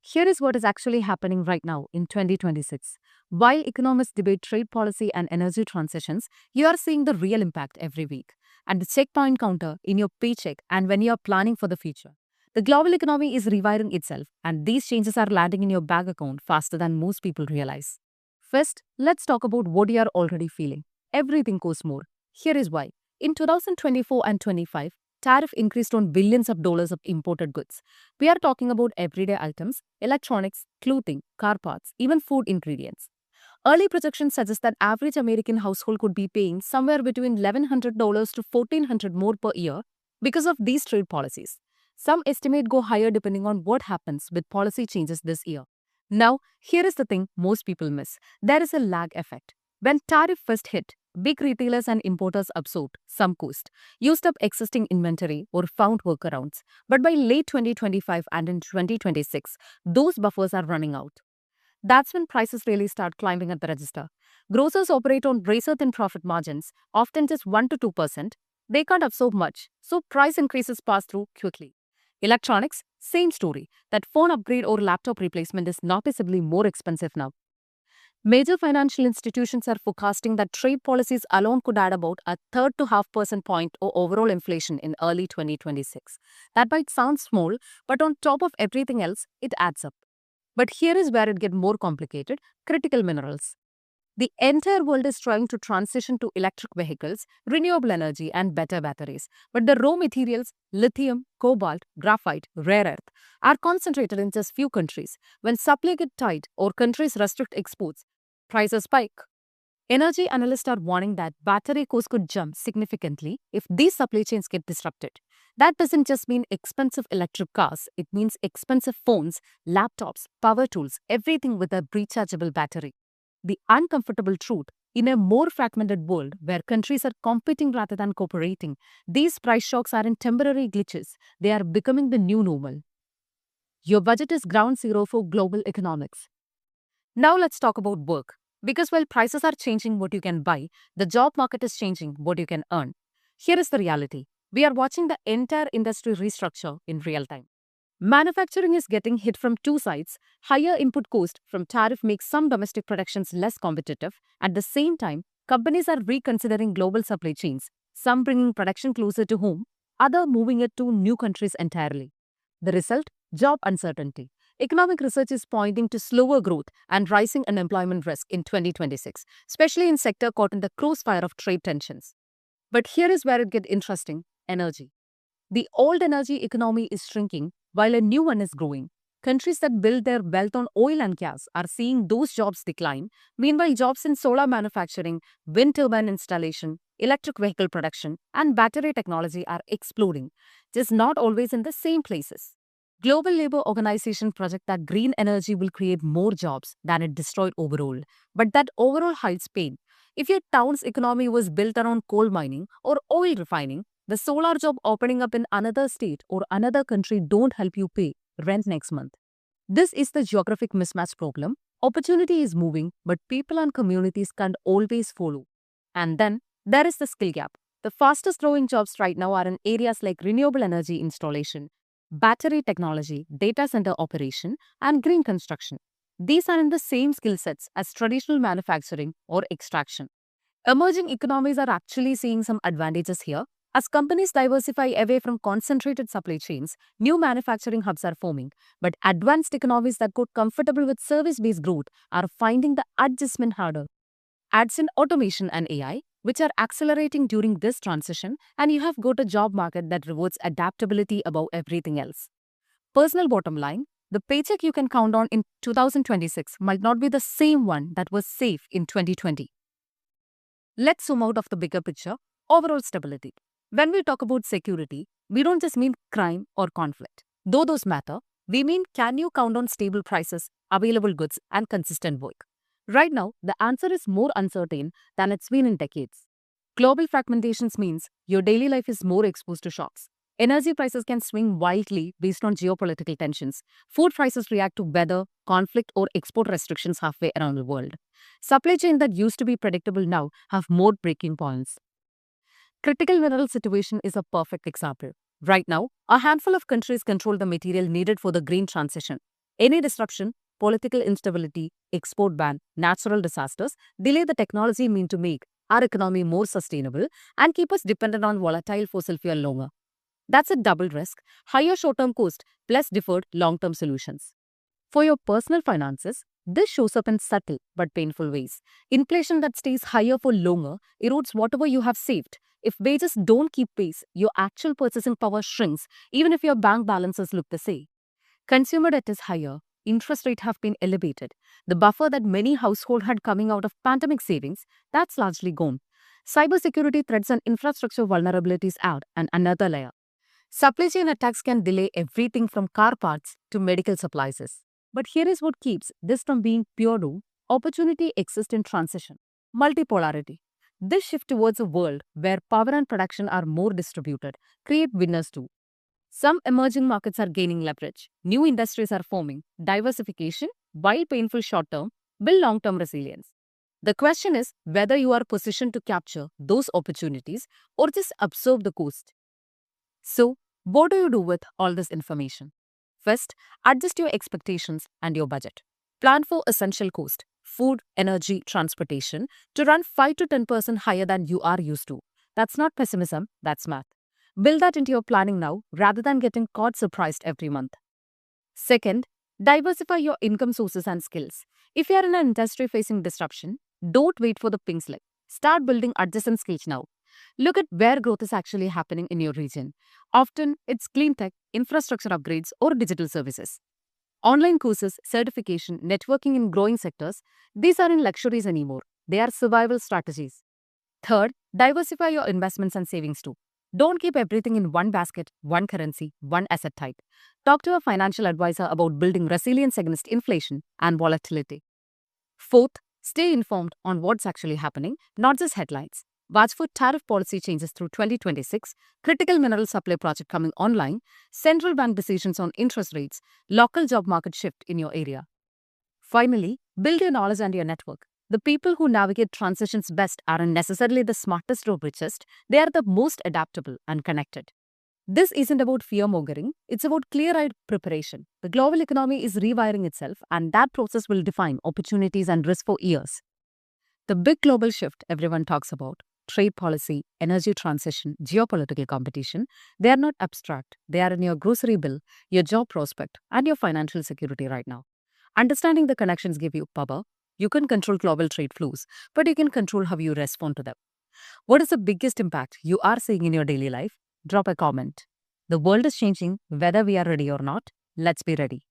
Here is what is actually happening right now in 2026. While economists debate trade policy and energy transitions, you are seeing the real impact every week at the checkpoint counter, in your paycheck, and when you are planning for the future. The global economy is rewiring itself, and these changes are landing in your bank account faster than most people realize. First, let's talk about what you are already feeling. Everything costs more. Here is why. In 2024 and 25, tariff increased on billions of dollars of imported goods. We are talking about everyday items, electronics, clothing, car parts, even food ingredients. Early projections suggest that average American household could be paying somewhere between $1,100 to $1,400 more per year because of these trade policies. Some estimate go higher depending on what happens with policy changes this year. Now, here is the thing most people miss. There is a lag effect. When tariff first hit, big retailers and importers absorbed some cost, used up existing inventory, or found workarounds. But by late 2025 and in 2026, those buffers are running out. That's when prices really start climbing at the register. Grocers operate on razor thin profit margins, often just 1 to 2%. They can't absorb much, so price increases pass through quickly. Electronics, same story. That phone upgrade or laptop replacement is noticeably more expensive now. Major financial institutions are forecasting that trade policies alone could add about a third to half percent point of overall inflation in early 2026. That might sound small, but on top of everything else, it adds up. But here is where it gets more complicated: critical minerals. The entire world is trying to transition to electric vehicles, renewable energy, and better batteries. But the raw materials, lithium, cobalt, graphite, rare earth, are concentrated in just few countries. When supply gets tight or countries restrict exports, prices spike. Energy analysts are warning that battery costs could jump significantly if these supply chains get disrupted. That doesn't just mean expensive electric cars, it means expensive phones, laptops, power tools, everything with a rechargeable battery. The uncomfortable truth: in a more fragmented world where countries are competing rather than cooperating, these price shocks aren't temporary glitches, they are becoming the new normal. Your budget is ground zero for global economics. Now let's talk about work. Because while prices are changing what you can buy, the job market is changing what you can earn. Here is the reality: we are watching the entire industry restructure in real time. Manufacturing is getting hit from two sides. Higher input cost from tariff makes some domestic productions less competitive. At the same time, companies are reconsidering global supply chains, some bringing production closer to home, other moving it to new countries entirely. The result? Job uncertainty. Economic research is pointing to slower growth and rising unemployment risk in 2026, especially in sector caught in the crossfire of trade tensions. But here is where it gets interesting: energy. The old energy economy is shrinking while a new one is growing. Countries that build their wealth on oil and gas are seeing those jobs decline. Meanwhile, jobs in solar manufacturing, wind turbine installation, electric vehicle production, and battery technology are exploding, just not always in the same places. Global Labor Organization project that green energy will create more jobs than it destroyed overall, but that overall hides pain. If your town's economy was built around coal mining or oil refining, the solar job opening up in another state or another country don't help you pay rent next month. This is the geographic mismatch problem. Opportunity is moving, but people and communities can't always follow. And then there is the skill gap. The fastest growing jobs right now are in areas like renewable energy installation, battery technology, data center operation, and green construction. These are in the same skill sets as traditional manufacturing or extraction. Emerging economies are actually seeing some advantages here. As companies diversify away from concentrated supply chains, new manufacturing hubs are forming. But advanced economies that got comfortable with service based growth are finding the adjustment harder. Adds in automation and AI, which are accelerating during this transition, and you have got a job market that rewards adaptability above everything else. Personal bottom line: the paycheck you can count on in 2026 might not be the same one that was safe in 2020. Let's zoom out of the bigger picture: overall stability. When we talk about security, we don't just mean crime or conflict. Though those matter, we mean, can you count on stable prices, available goods, and consistent work? Right now, the answer is more uncertain than it's been in decades. Global fragmentations means your daily life is more exposed to shocks. Energy prices can swing wildly based on geopolitical tensions. Food prices react to weather, conflict, or export restrictions halfway around the world. Supply chains that used to be predictable now have more breaking points. Critical mineral situation is a perfect example. Right now, a handful of countries control the material needed for the green transition. Any disruption, political instability, export ban, natural disasters delay the technology mean to make our economy more sustainable and keep us dependent on volatile fossil fuel longer. That's a double risk, higher short-term cost plus deferred long-term solutions. For your personal finances, this shows up in subtle but painful ways. Inflation that stays higher for longer erodes whatever you have saved. If wages don't keep pace, your actual purchasing power shrinks even if your bank balances look the same. Consumer debt is higher. Interest rates have been elevated. The buffer that many households had coming out of pandemic savings, that's largely gone. Cybersecurity threats and infrastructure vulnerabilities add and another layer. Supply chain attacks can delay everything from car parts to medical supplies. But here is what keeps this from being pure doom. Opportunity exists in transition. Multipolarity. This shift towards a world where power and production are more distributed create winners too. Some emerging markets are gaining leverage. New industries are forming. Diversification, while painful short term, build long term resilience. The question is whether you are positioned to capture those opportunities or just absorb the cost. So, what do you do with all this information? First, adjust your expectations and your budget. Plan for essential cost, food, energy, transportation, to run 5 to 10% higher than you are used to. That's not pessimism, that's math. Build that into your planning now rather than getting caught surprised every month. Second, diversify your income sources and skills. If you are in an industry facing disruption, don't wait for the pink slip. Start building adjacent skills now. Look at where growth is actually happening in your region. Often, it's clean tech, infrastructure upgrades, or digital services. Online courses, certification, networking in growing sectors, these aren't luxuries anymore. They are survival strategies. Third, diversify your investments and savings too. Don't keep everything in one basket, one currency, one asset type. Talk to a financial advisor about building resilience against inflation and volatility. Fourth, stay informed on what's actually happening, not just headlines. Watch for tariff policy changes through 2026, critical mineral supply project coming online, central bank decisions on interest rates, local job market shift in your area. Finally, build your knowledge and your network. The people who navigate transitions best aren't necessarily the smartest or richest, they are the most adaptable and connected. This isn't about fear mongering, it's about clear eyed preparation. The global economy is rewiring itself, and that process will define opportunities and risks for years. The big global shift everyone talks about trade policy, energy transition, geopolitical competition they are not abstract. They are in your grocery bill, your job prospect, and your financial security right now. Understanding the connections give you power. You can control global trade flows, but you can control how you respond to them. What is the biggest impact you are seeing in your daily life? Drop a comment. The world is changing whether we are ready or not. Let's be ready.